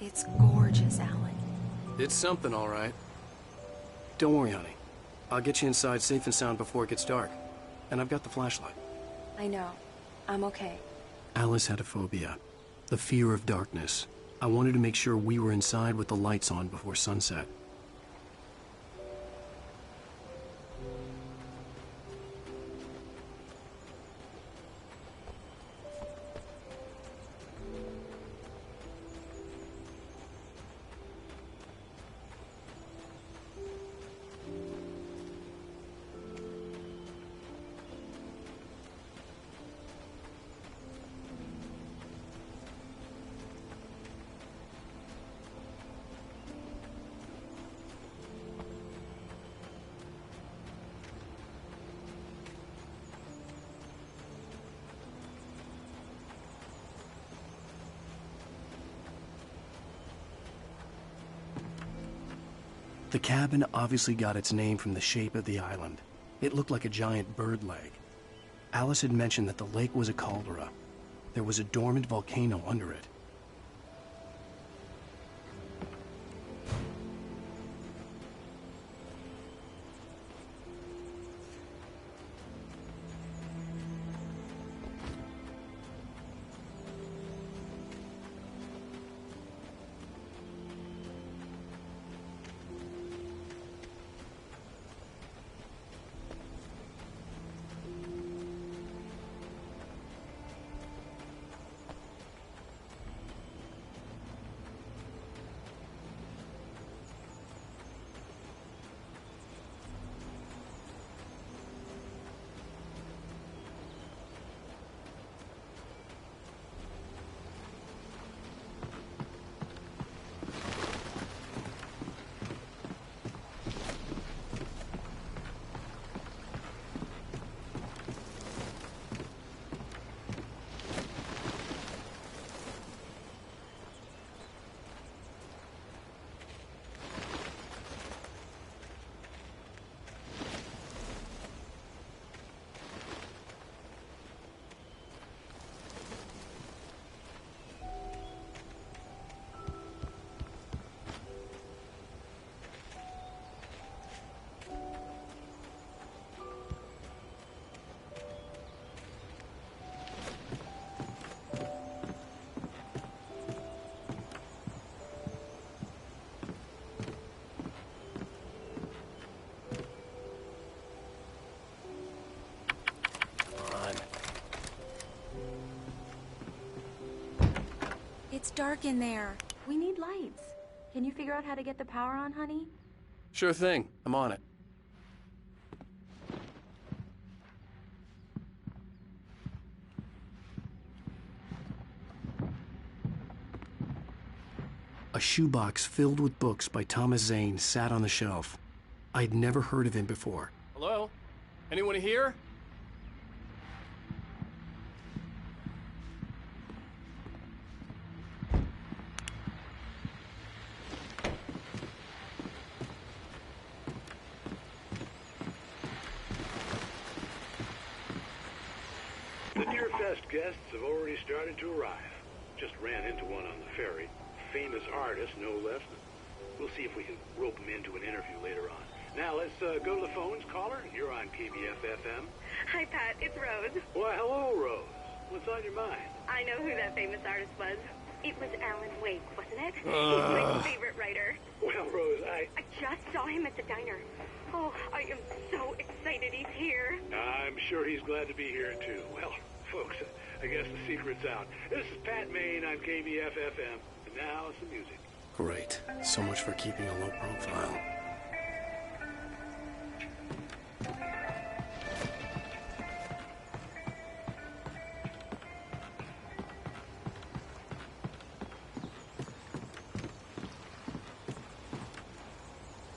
It's gorgeous, Alan. It's something, all right. Don't worry, honey. I'll get you inside safe and sound before it gets dark. And I've got the flashlight. I know. I'm okay. Alice had a phobia. The fear of darkness. I wanted to make sure we were inside with the lights on before sunset. The cabin obviously got its name from the shape of the island. It looked like a giant bird leg. Alice had mentioned that the lake was a caldera. There was a dormant volcano under it. It's dark in there. We need lights. Can you figure out how to get the power on, honey? Sure thing. I'm on it. A shoebox filled with books by Thomas Zane sat on the shelf. I'd never heard of him before. Hello? Anyone here? The Deerfest guests have already started to arrive. Just ran into one on the ferry. Famous artist, no less. We'll see if we can rope him into an interview later on. Now, let's go to the phones. Caller, you're on KBF-FM. Hi, Pat. It's Rose. Why, hello, Rose. What's on your mind? I know who that famous artist was. It was Alan Wake, wasn't it? He's my favorite writer. Well, Rose, I just saw him at the diner. Oh, I am so excited he's here. I'm sure he's glad to be here, too. Well, folks, I guess the secret's out. This is Pat Maine on KBF-FM. And now, some music. Great. So much for keeping a low profile.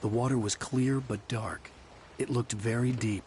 The water was clear but dark. It looked very deep.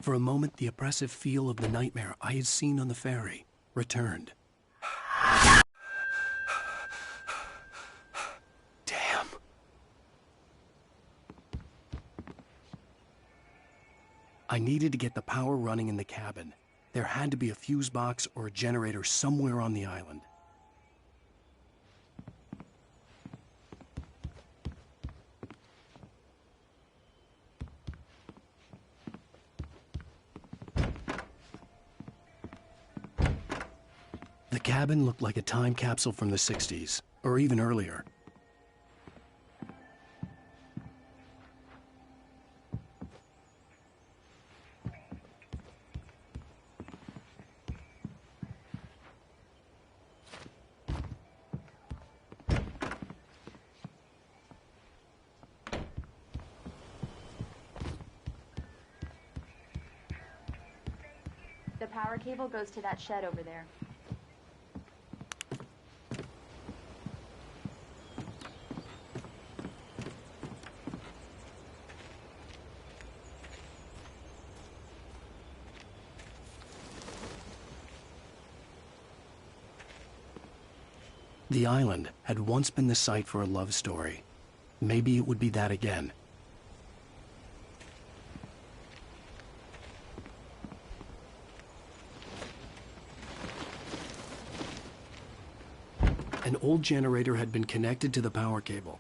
For a moment, the oppressive feel of the nightmare I had seen on the ferry returned. Damn. I needed to get the power running in the cabin. There had to be a fuse box or a generator somewhere on the island. The cabin looked like a time capsule from the 60s, or even earlier. The power cable goes to that shed over there. The island had once been the site for a love story. Maybe it would be that again. An old generator had been connected to the power cable.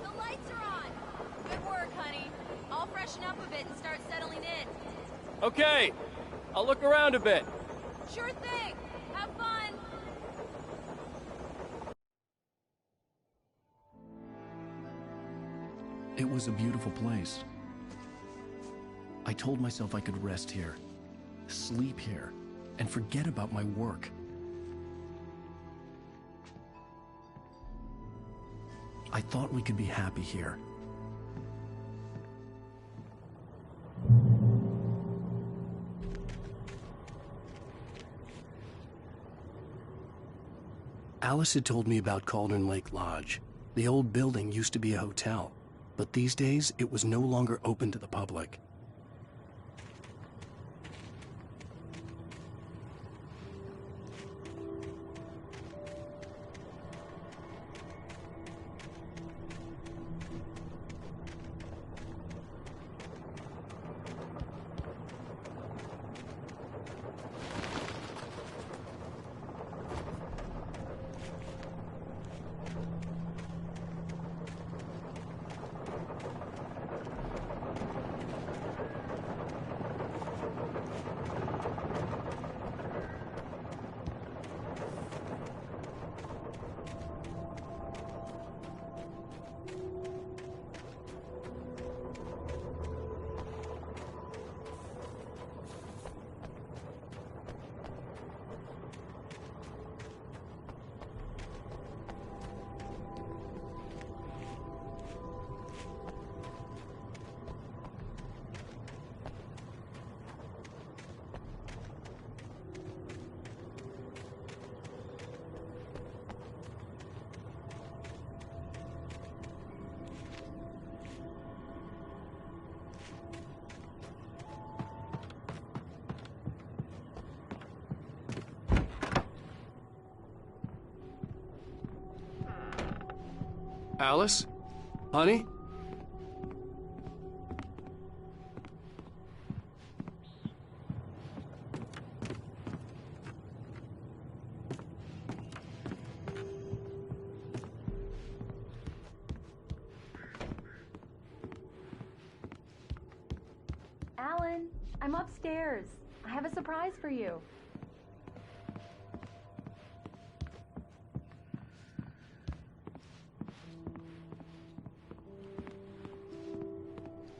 The lights are on! Good work, honey. I'll freshen up a bit and start settling in. Okay, I'll look around a bit. Sure thing. Have fun. It was a beautiful place. I told myself I could rest here, sleep here, and forget about my work. I thought we could be happy here. Alice had told me about Cauldron Lake Lodge. The old building used to be a hotel, but these days it was no longer open to the public. Alice? Honey? Alan, I'm upstairs. I have a surprise for you.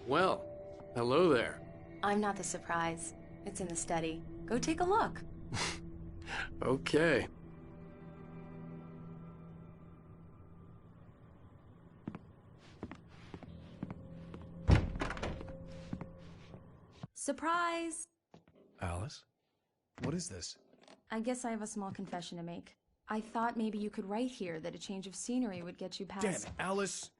Well, hello there. I'm not the surprise. It's in the study. Go take a look. Okay. Surprise! Alice? What is this? I guess I have a small confession to make. I thought maybe you could write here that a change of scenery would get you past... Damn it, Alice!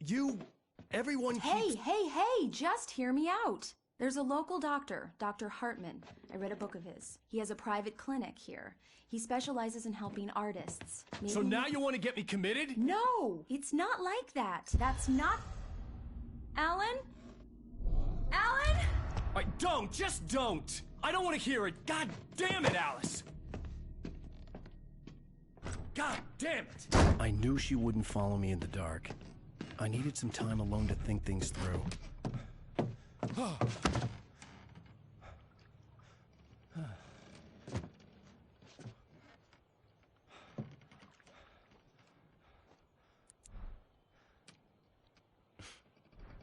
Everyone Hey, keeps... hey! Just hear me out! There's a local doctor, Dr. Hartman. I read a book of his. He has a private clinic here. He specializes in helping artists. Maybe... So now you want to get me committed? No! It's not like that. That's not... Alan? Alan? Just don't! I don't want to hear it! God damn it, Alice! God damn it! I knew she wouldn't follow me in the dark. I needed some time alone to think things through.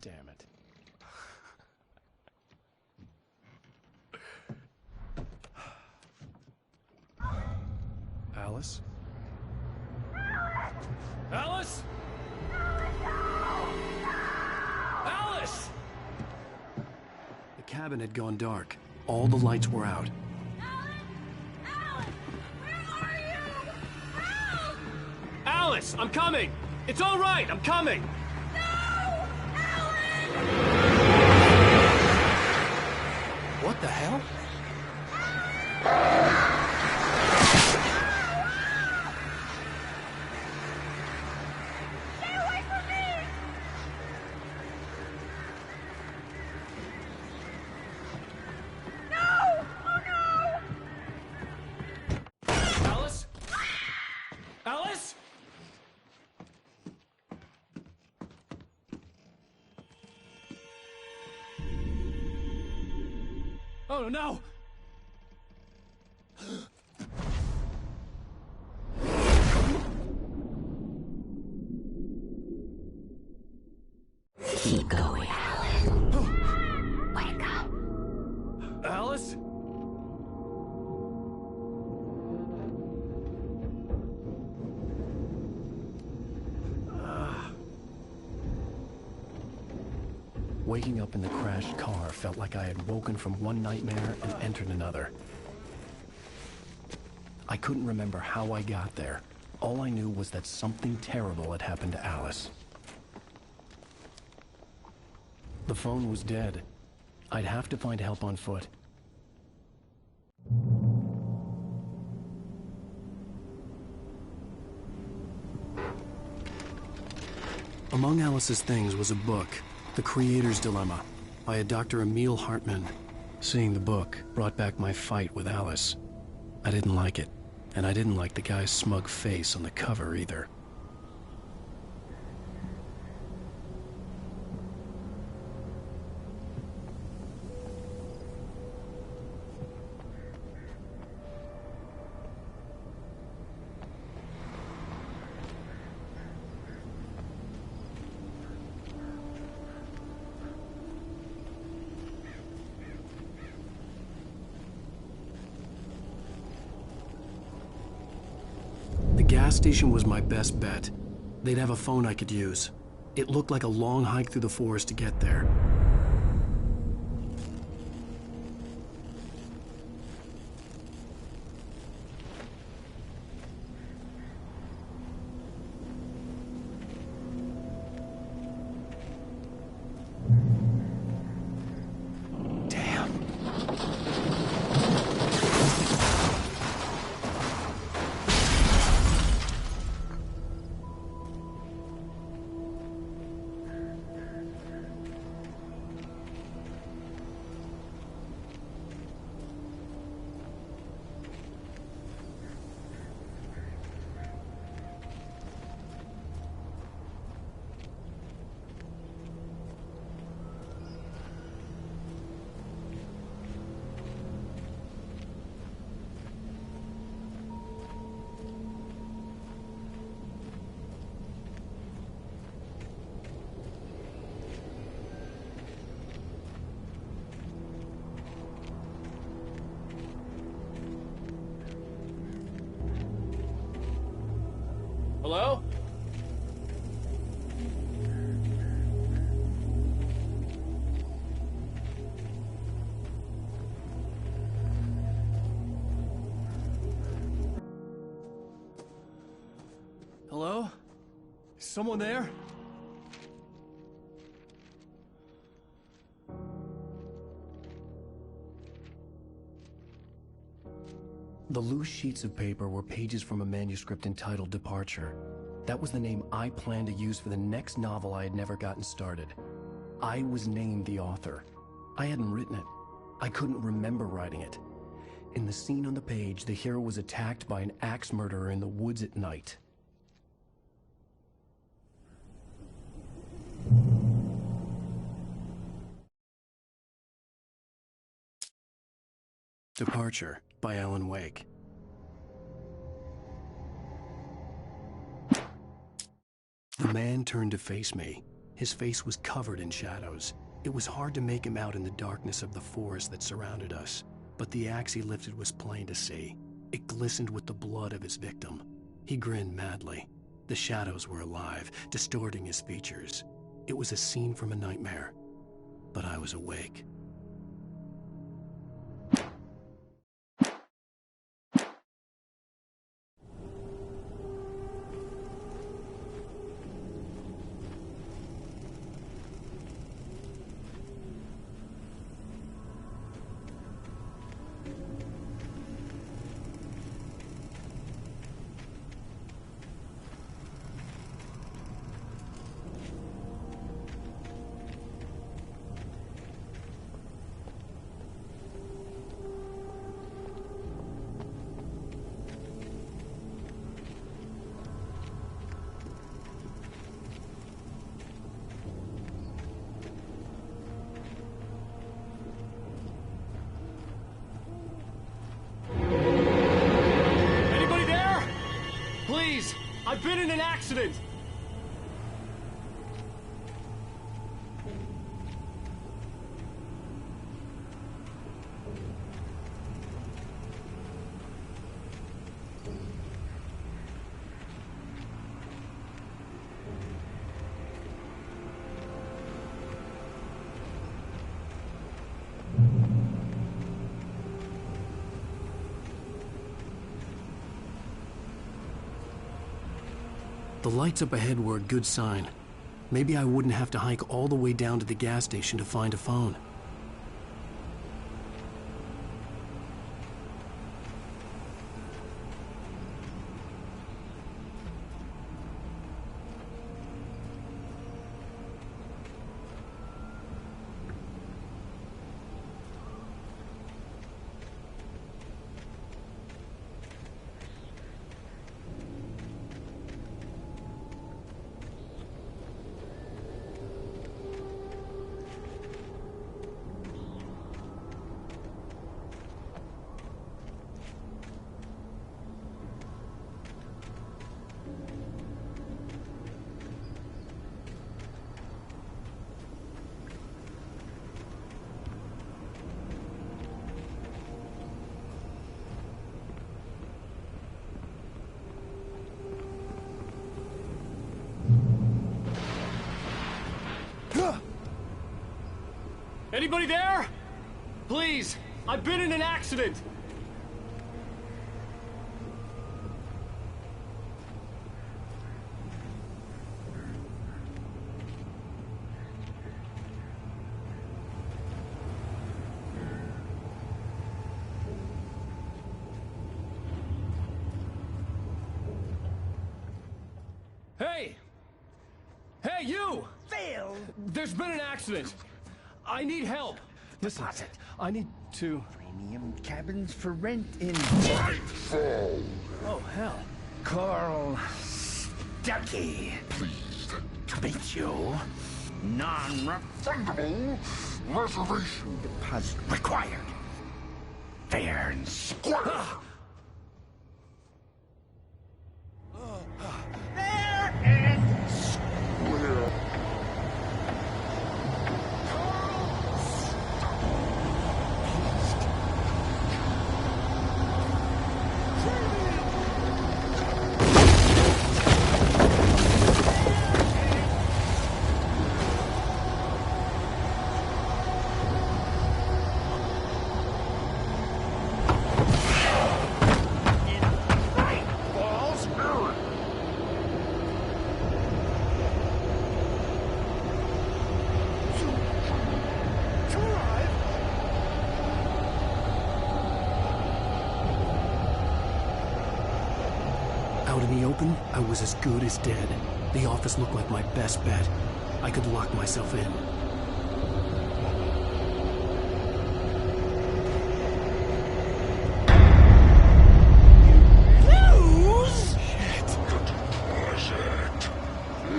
Damn it. Alice? Alice? Alice! The cabin had gone dark. All the lights were out. Alan, where are you? Help! Alice, I'm coming! It's all right, I'm coming! No! Alan! What the hell? Stay away from me! No! Oh no! Alice? Alice? Oh no! Keep going, Alan. Wake up. Alice? Waking up in the crashed car felt like I had woken from one nightmare and entered another. I couldn't remember how I got there. All I knew was that something terrible had happened to Alice. The phone was dead. I'd have to find help on foot. Among Alice's things was a book, The Creator's Dilemma, by a Dr. Emil Hartman. Seeing the book brought back my fight with Alice. I didn't like it, and I didn't like the guy's smug face on the cover either. The gas station was my best bet. They'd have a phone I could use. It looked like a long hike through the forest to get there. Damn. Hello? Is someone there? The loose sheets of paper were pages from a manuscript entitled Departure. That was the name I planned to use for the next novel I had never gotten started. I was named the author. I hadn't written it. I couldn't remember writing it. In the scene on the page, the hero was attacked by an axe murderer in the woods at night. Departure by Alan Wake. The man turned to face me. His face was covered in shadows. It was hard to make him out in the darkness of the forest that surrounded us, but the axe he lifted was plain to see. It glistened with the blood of his victim. He grinned madly. The shadows were alive, distorting his features. It was a scene from a nightmare, but I was awake. I've been in an accident! The lights up ahead were a good sign. Maybe I wouldn't have to hike all the way down to the gas station to find a phone. Anybody there? Please, I've been in an accident! Hey! Hey, you! Phil! There's been an accident! I need help! Listen, Deposit. I need to... Premium cabins for rent in... Oh, hell. Carl Stuckey. Pleased to meet you. Non-refundable reservation deposit required. Fair and square. Fair and square. Out in the open, I was as good as dead. The office looked like my best bet. I could lock myself in.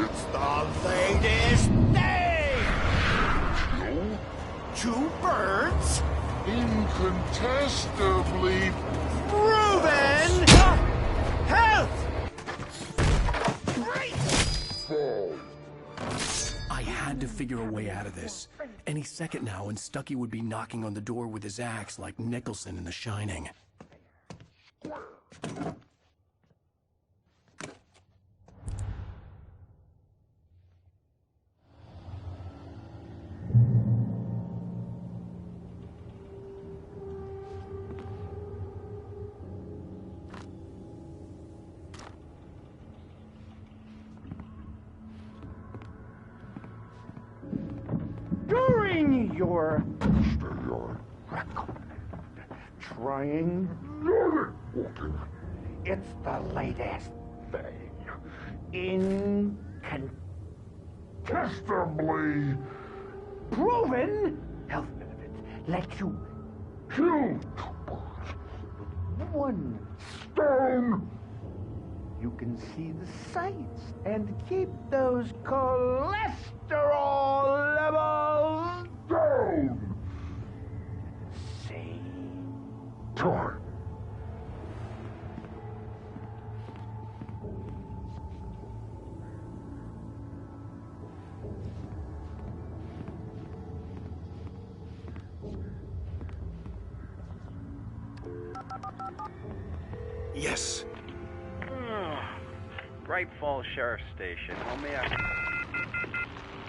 It's the latest thing! Kill? 2 birds? Incontestably Proven! Health! fall. I had to figure a way out of this. Any second now, and Stucky would be knocking on the door with his axe like Nicholson in The Shining. During your Your trying, walking it's the latest thing. Incontestably proven health benefits let you Kill 2 birds. 1 Stone. You can see the sights and keep those cholesterol levels Down. same Time. Yes. Bright Falls Sheriff Station. How may I...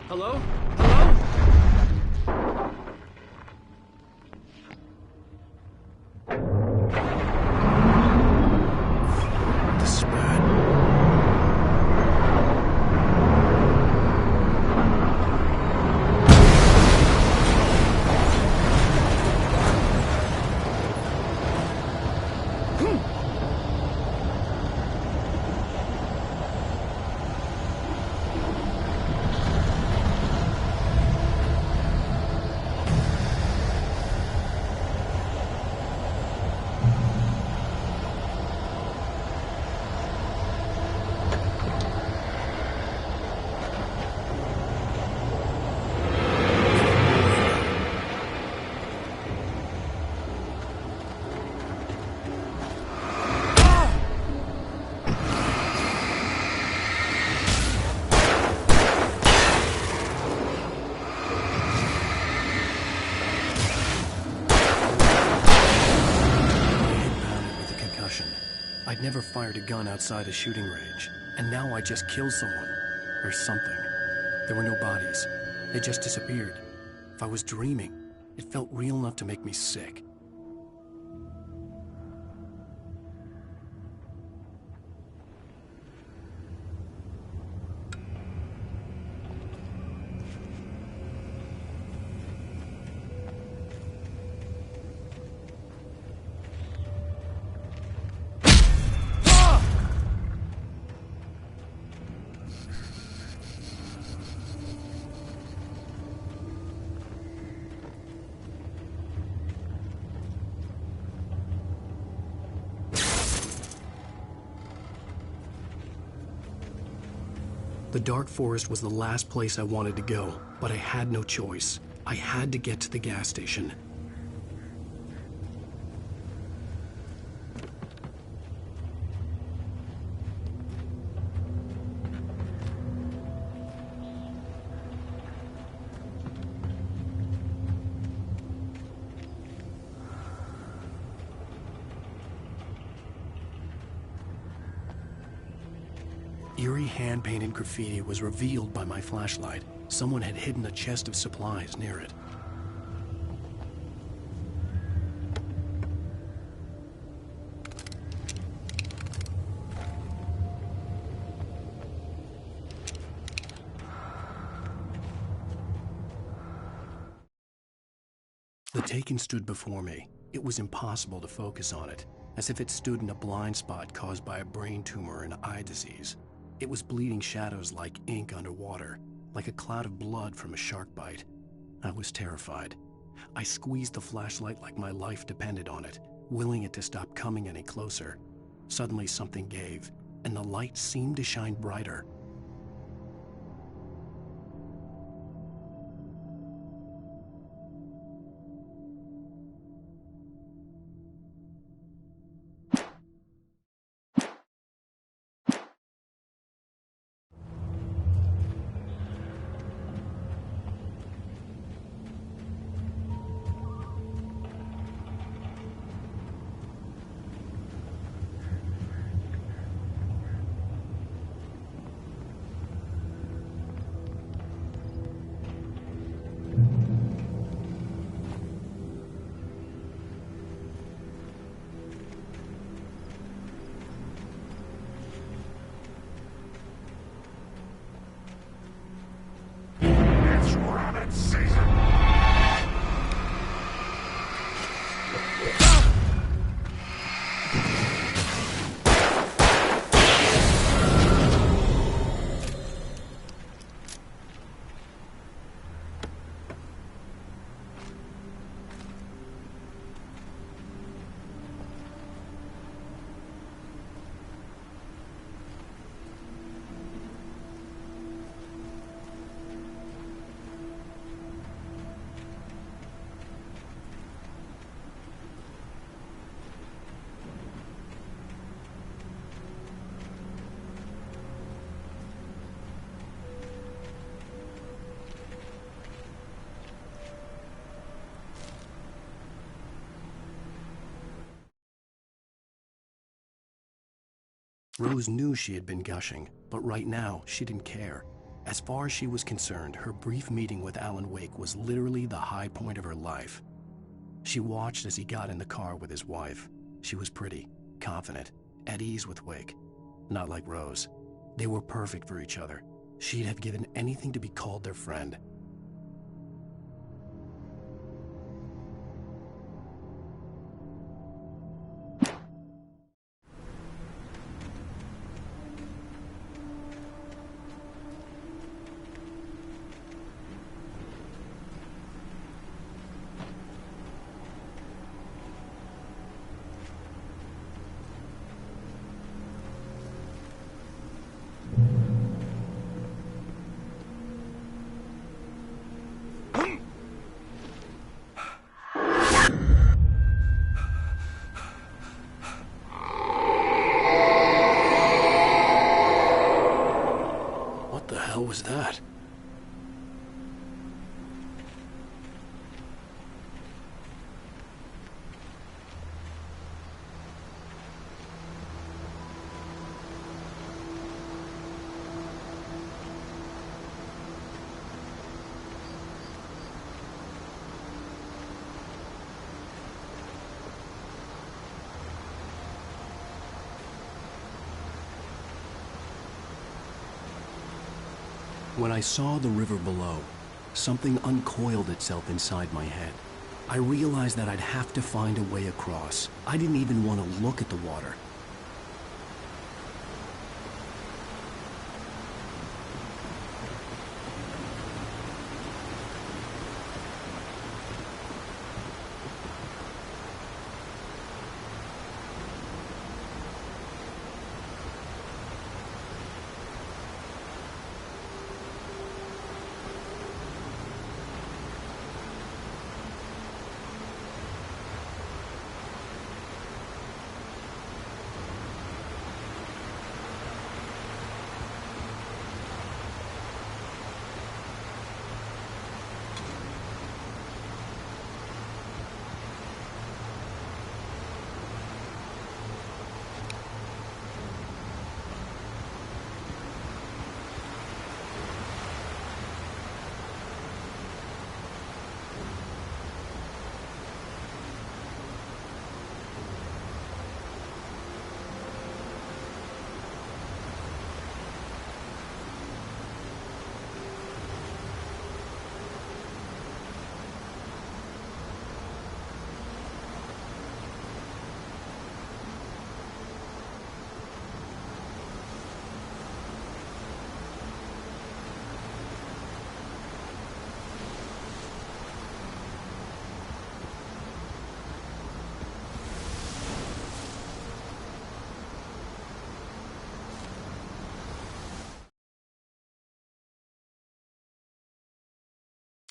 Hello? Hello? The spread. I'd never fired a gun outside a shooting range, and now I just killed someone. Or something. There were no bodies. They just disappeared. If I was dreaming, it felt real enough to make me sick. The dark forest was the last place I wanted to go, but I had no choice. I had to get to the gas station. Eerie hand-painted graffiti was revealed by my flashlight. Someone had hidden a chest of supplies near it. The Taken stood before me. It was impossible to focus on it. as if it stood in a blind spot caused by a brain tumor and eye disease. It was bleeding shadows like ink underwater, like a cloud of blood from a shark bite. I was terrified. I squeezed the flashlight like my life depended on it, willing it to stop coming any closer. Suddenly something gave, and the light seemed to shine brighter. Rose knew she had been gushing, but right now she didn't care. As far as she was concerned, her brief meeting with Alan Wake was literally the high point of her life. She watched as he got in the car with his wife. She was pretty, confident, at ease with Wake. Not like Rose. They were perfect for each other. She'd have given anything to be called their friend. What was that? When I saw the river below, something uncoiled itself inside my head. I realized that I'd have to find a way across. I didn't even want to look at the water.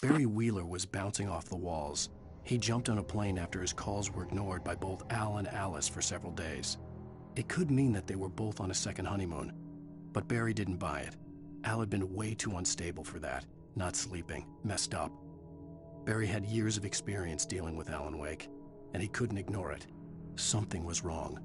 Barry Wheeler was bouncing off the walls. He jumped on a plane after his calls were ignored by both Al and Alice for several days. It could mean that they were both on a second honeymoon, but Barry didn't buy it. Al had been way too unstable for that, not sleeping, messed up. Barry had years of experience dealing with Alan Wake, and he couldn't ignore it. Something was wrong.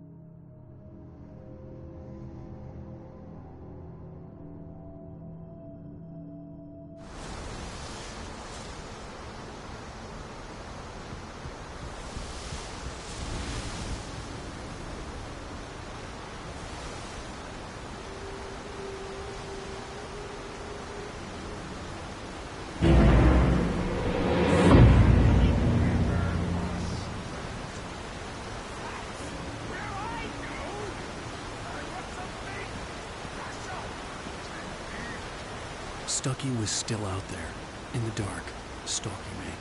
Stucky was still out there, in the dark, stalking me.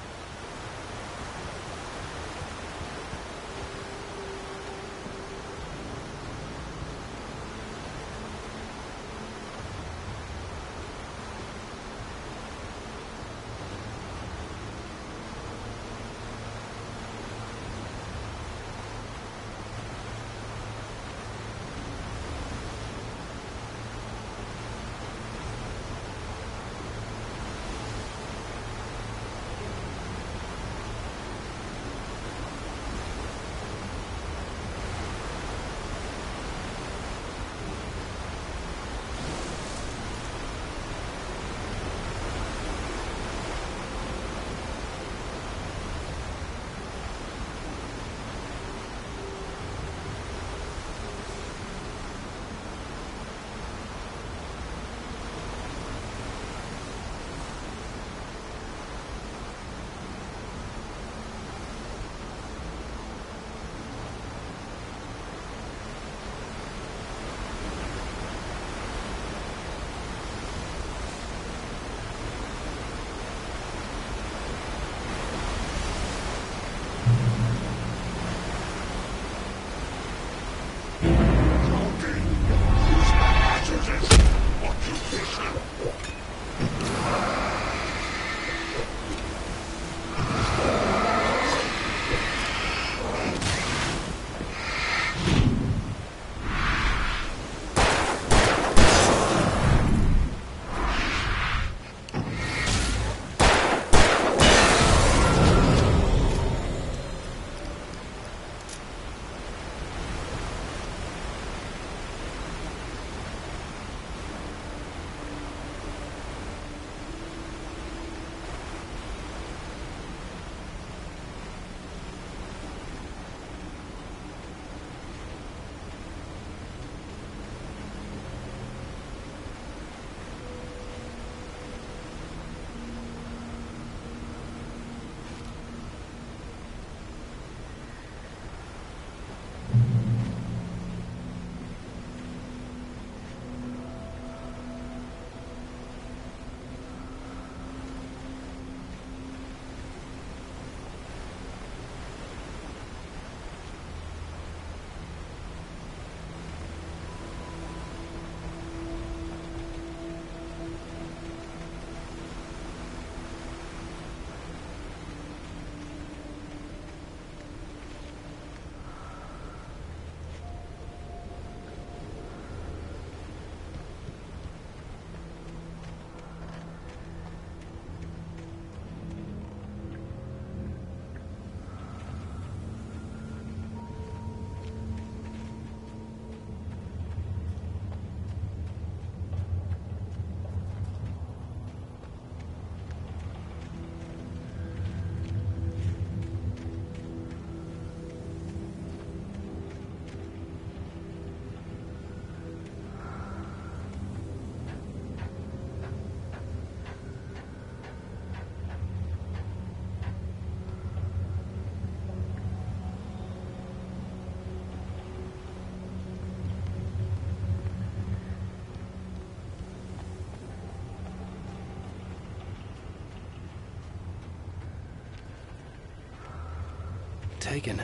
Taken.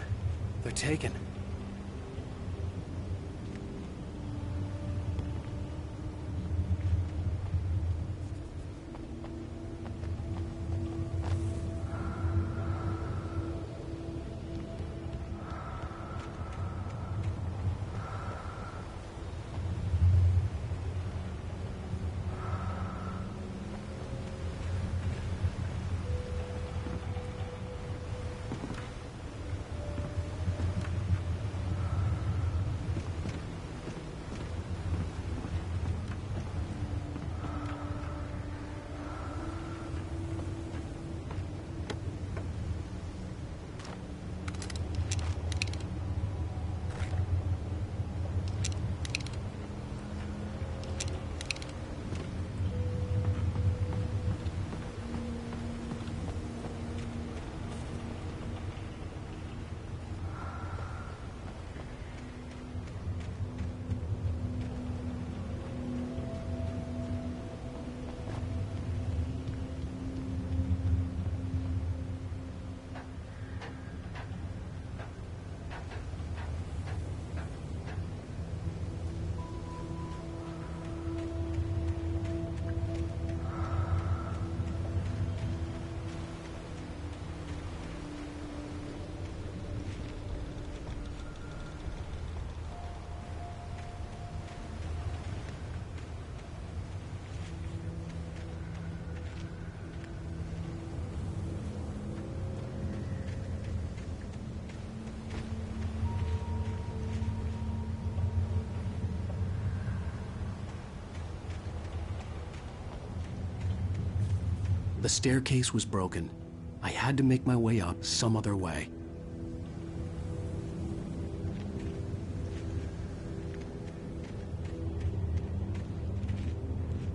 They're taken. The staircase was broken. I had to make my way up some other way.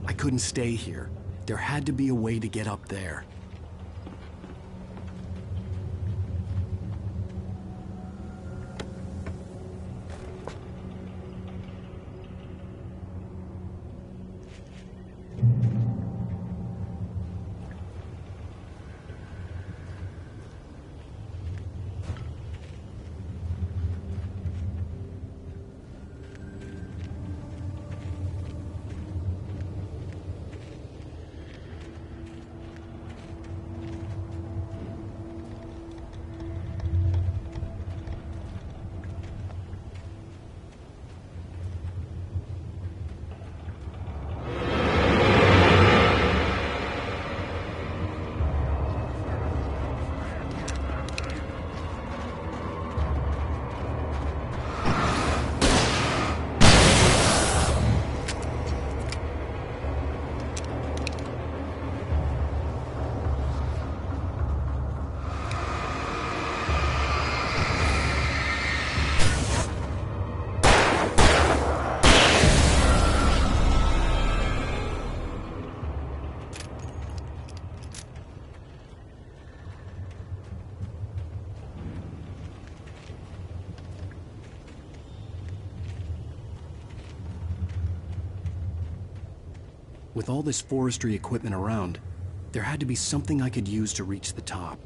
I couldn't stay here. There had to be a way to get up there. With all this forestry equipment around, there had to be something I could use to reach the top.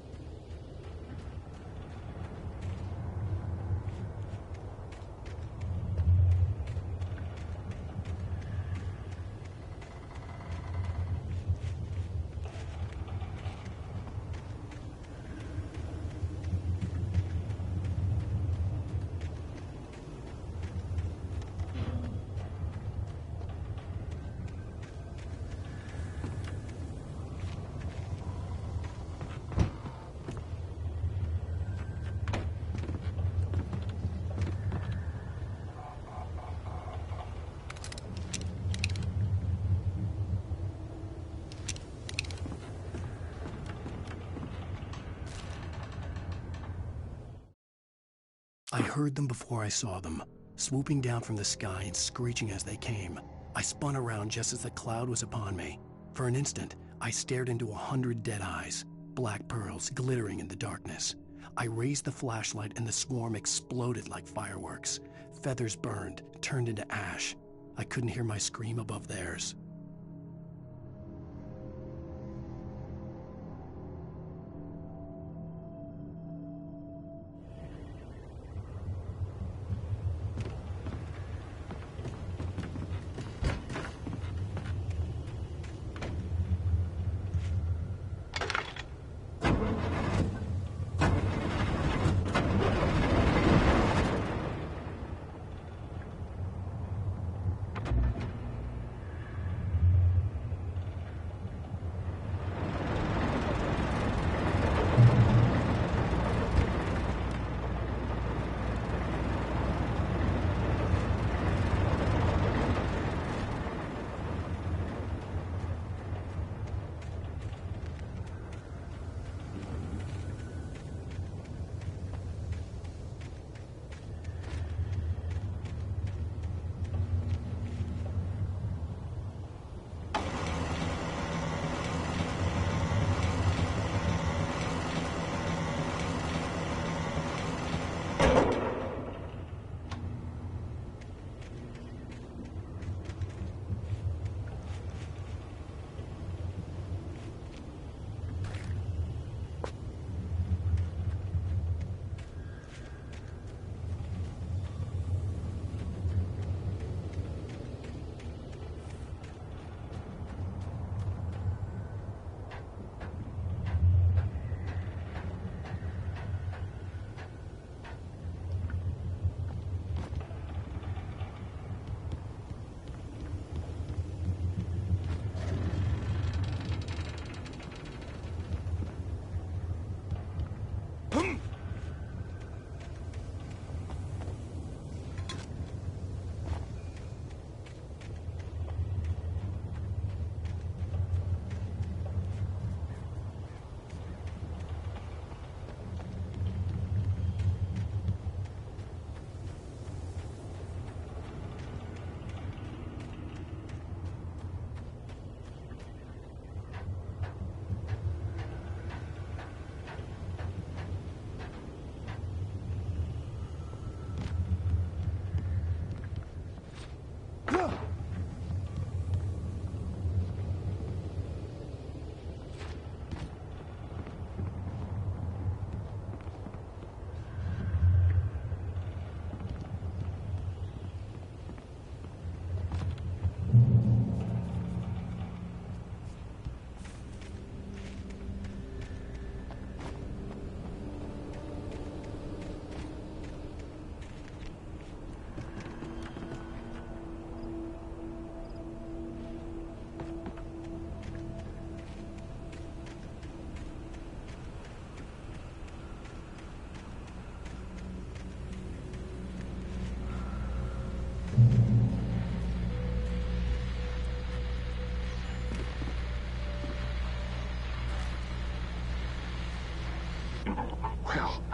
I heard them before I saw them, swooping down from the sky and screeching as they came. I spun around just as the cloud was upon me. For an instant, I stared into 100 dead eyes, black pearls glittering in the darkness. I raised the flashlight and the swarm exploded like fireworks. Feathers burned, turned into ash. I couldn't hear my scream above theirs.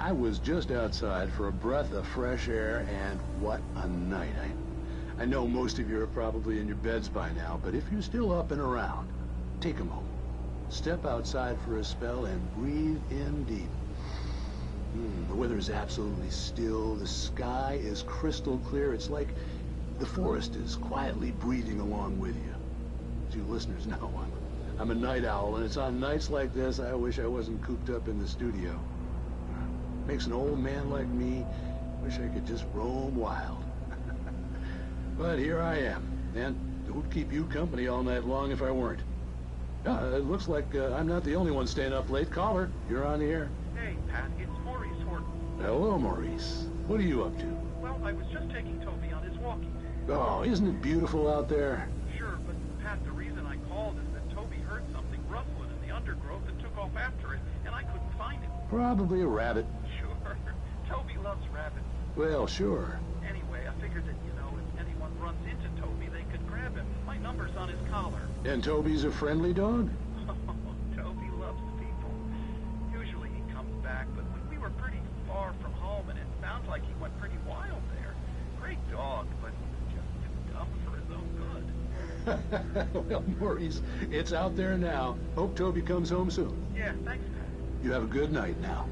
I was just outside for a breath of fresh air, and what a night. I know most of you are probably in your beds by now, but if you're still up and around, take a moment. Step outside for a spell and breathe in deep. The weather is absolutely still. The sky is crystal clear. It's like the forest is quietly breathing along with you. As you listeners know, I'm a night owl, and it's on nights like this I wish I wasn't cooped up in the studio. Makes an old man like me wish I could just roam wild. But here I am, and who'd keep you company all night long if I weren't? It looks like I'm not the only one staying up late. Caller, you're on the air. Hey, Pat, it's Maurice Horton. Hello, Maurice. What are you up to? Well, I was just taking Toby on his walking tour. Oh, isn't it beautiful out there? Sure, but Pat, the reason I called is that Toby heard something rustling in the undergrowth and took off after it, and I couldn't find him. Probably a rabbit. Sure. Toby loves rabbits. Well, sure. Anyway, I figured that, if anyone runs into Toby, they could grab him. My number's on his collar. And Toby's a friendly dog? Toby loves people. Usually he comes back, but we were pretty far from home, and it sounds like he went pretty wild there. Great dog, but just too dumb for his own good. Well, Maurice, it's out there now. Hope Toby comes home soon. Yeah, thanks, Pat. You have a good night now.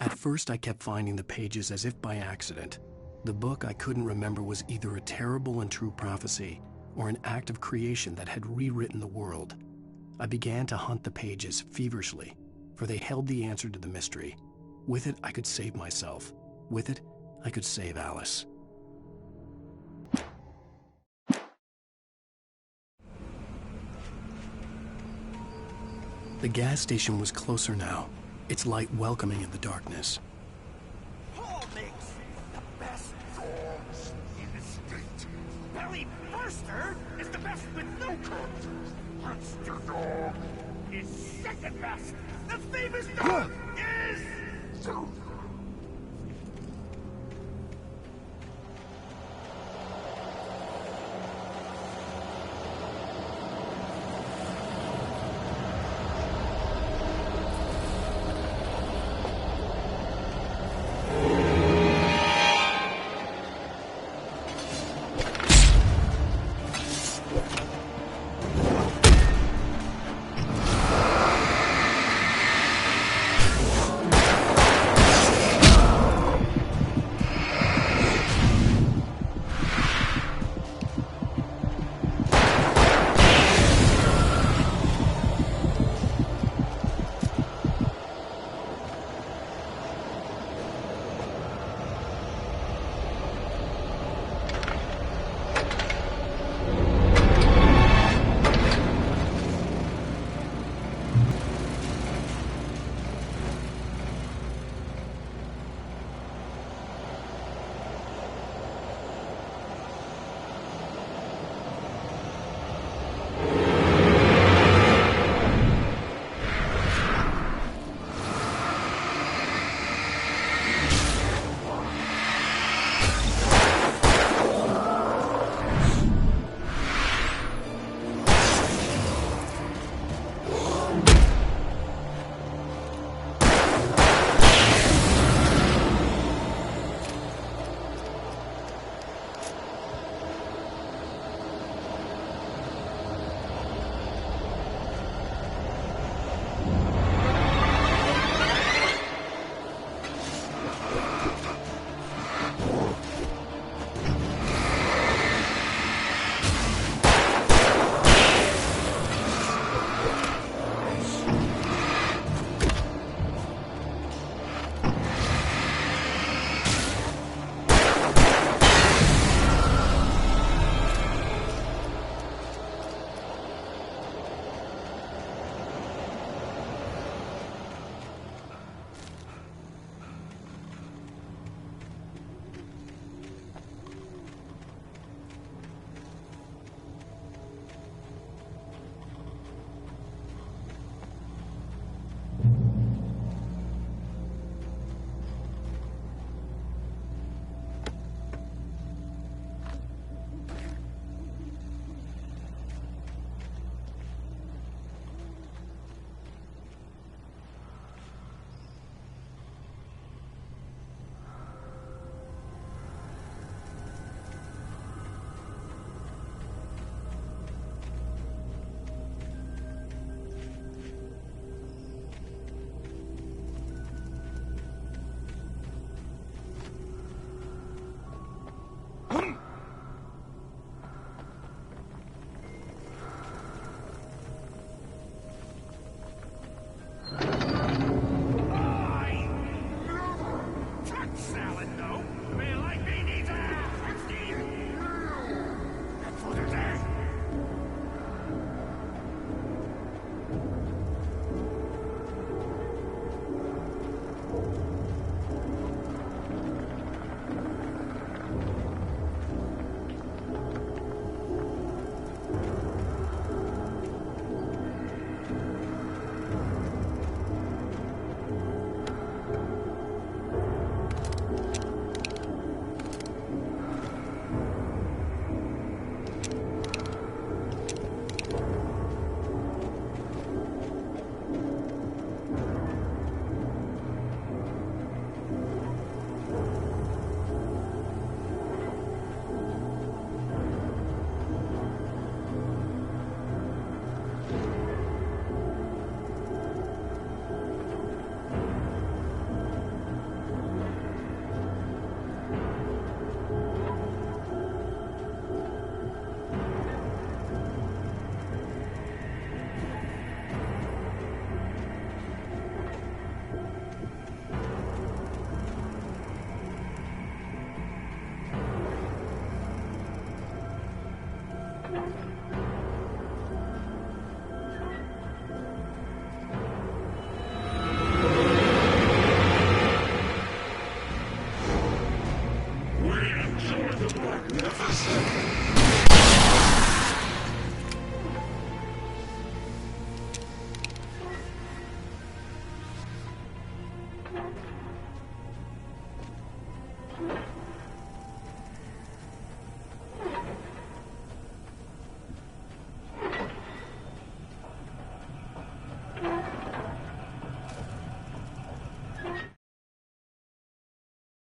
At first, I kept finding the pages as if by accident. The book I couldn't remember was either a terrible and true prophecy or an act of creation that had rewritten the world. I began to hunt the pages feverishly, for they held the answer to the mystery. With it, I could save myself. With it, I could save Alice. The gas station was closer now, its light welcoming in the darkness. Paul makes the best dogs in the state. Belly Burster is the best with no coat. Monster Dog is second best. The famous dog is...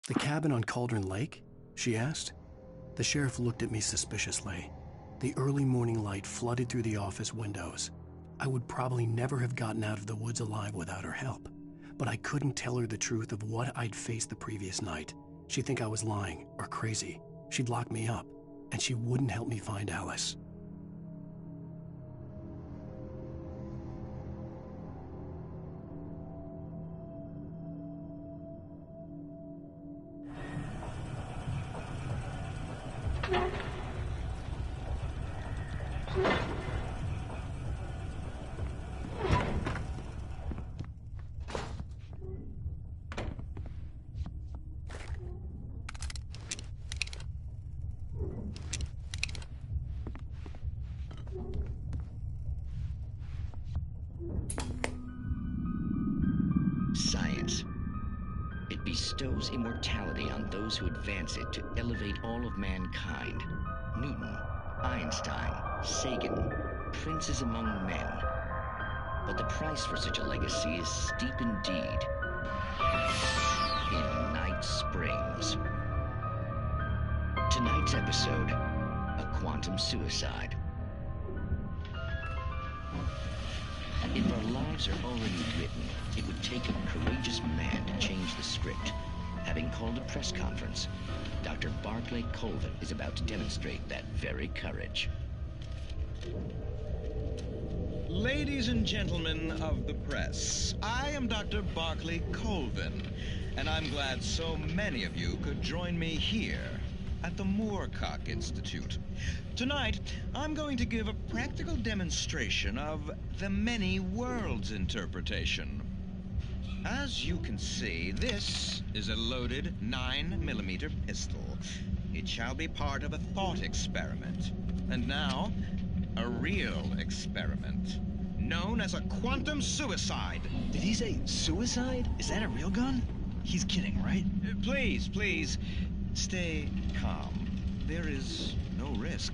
The cabin on Cauldron Lake? She asked. The sheriff looked at me suspiciously. The early morning light flooded through the office windows. I would probably never have gotten out of the woods alive without her help, but I couldn't tell her the truth of what I'd faced the previous night. She'd think I was lying or crazy. She'd lock me up, and she wouldn't help me find Alice. Science. It bestows immortality on those who advance it to elevate all of mankind. Newton, Einstein, Sagan, princes among men. But the price for such a legacy is steep indeed. In Night Springs. Tonight's episode, a quantum suicide. If our lives are already written, it would take a courageous man to change the script. Having called a press conference, Dr. Barclay Colvin is about to demonstrate that very courage. Ladies and gentlemen of the press, I am Dr. Barclay Colvin, and I'm glad so many of you could join me here at the Moorcock Institute. Tonight, I'm going to give a practical demonstration of the many worlds interpretation. As you can see, this is a loaded 9mm pistol. It shall be part of a thought experiment. And now, a real experiment, known as a quantum suicide. Did he say suicide? Is that a real gun? He's kidding, right? Please, stay calm. There is no risk.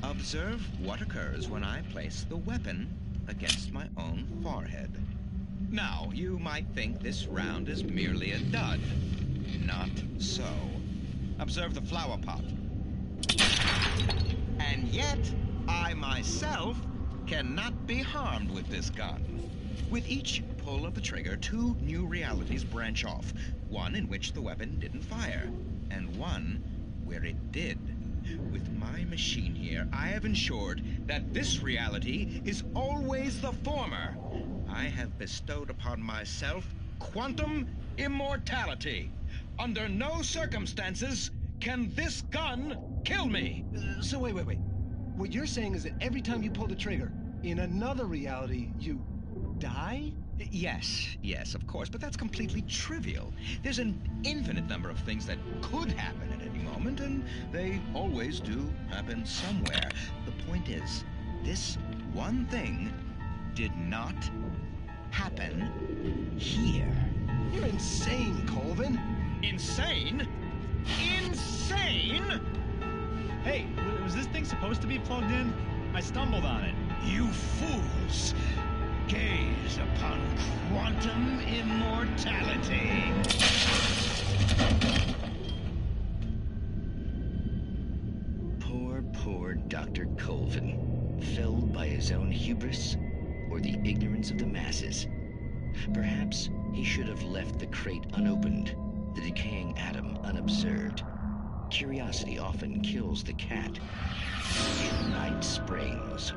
Observe what occurs when I place the weapon against my own forehead. Now, you might think this round is merely a dud. Not so. Observe the flower pot. And yet, I myself cannot be harmed with this gun. With each pull of the trigger, two new realities branch off. One in which the weapon didn't fire, and one where it did. With my machine here, I have ensured that this reality is always the former. I have bestowed upon myself quantum immortality. Under no circumstances can this gun kill me. So wait. What you're saying is that every time you pull the trigger, in another reality, you die? Yes, of course, but that's completely trivial. There's an infinite number of things that could happen at any moment, and they always do happen somewhere. The point is, this one thing did not happen here. You're insane, Colvin. Insane? Insane? Hey, was this thing supposed to be plugged in? I stumbled on it. You fools! Gaze upon quantum immortality. Poor Dr. Colvin, felled by his own hubris or the ignorance of the masses. Perhaps he should have left the crate unopened, the decaying atom unobserved. Curiosity often kills the cat. In Night Springs.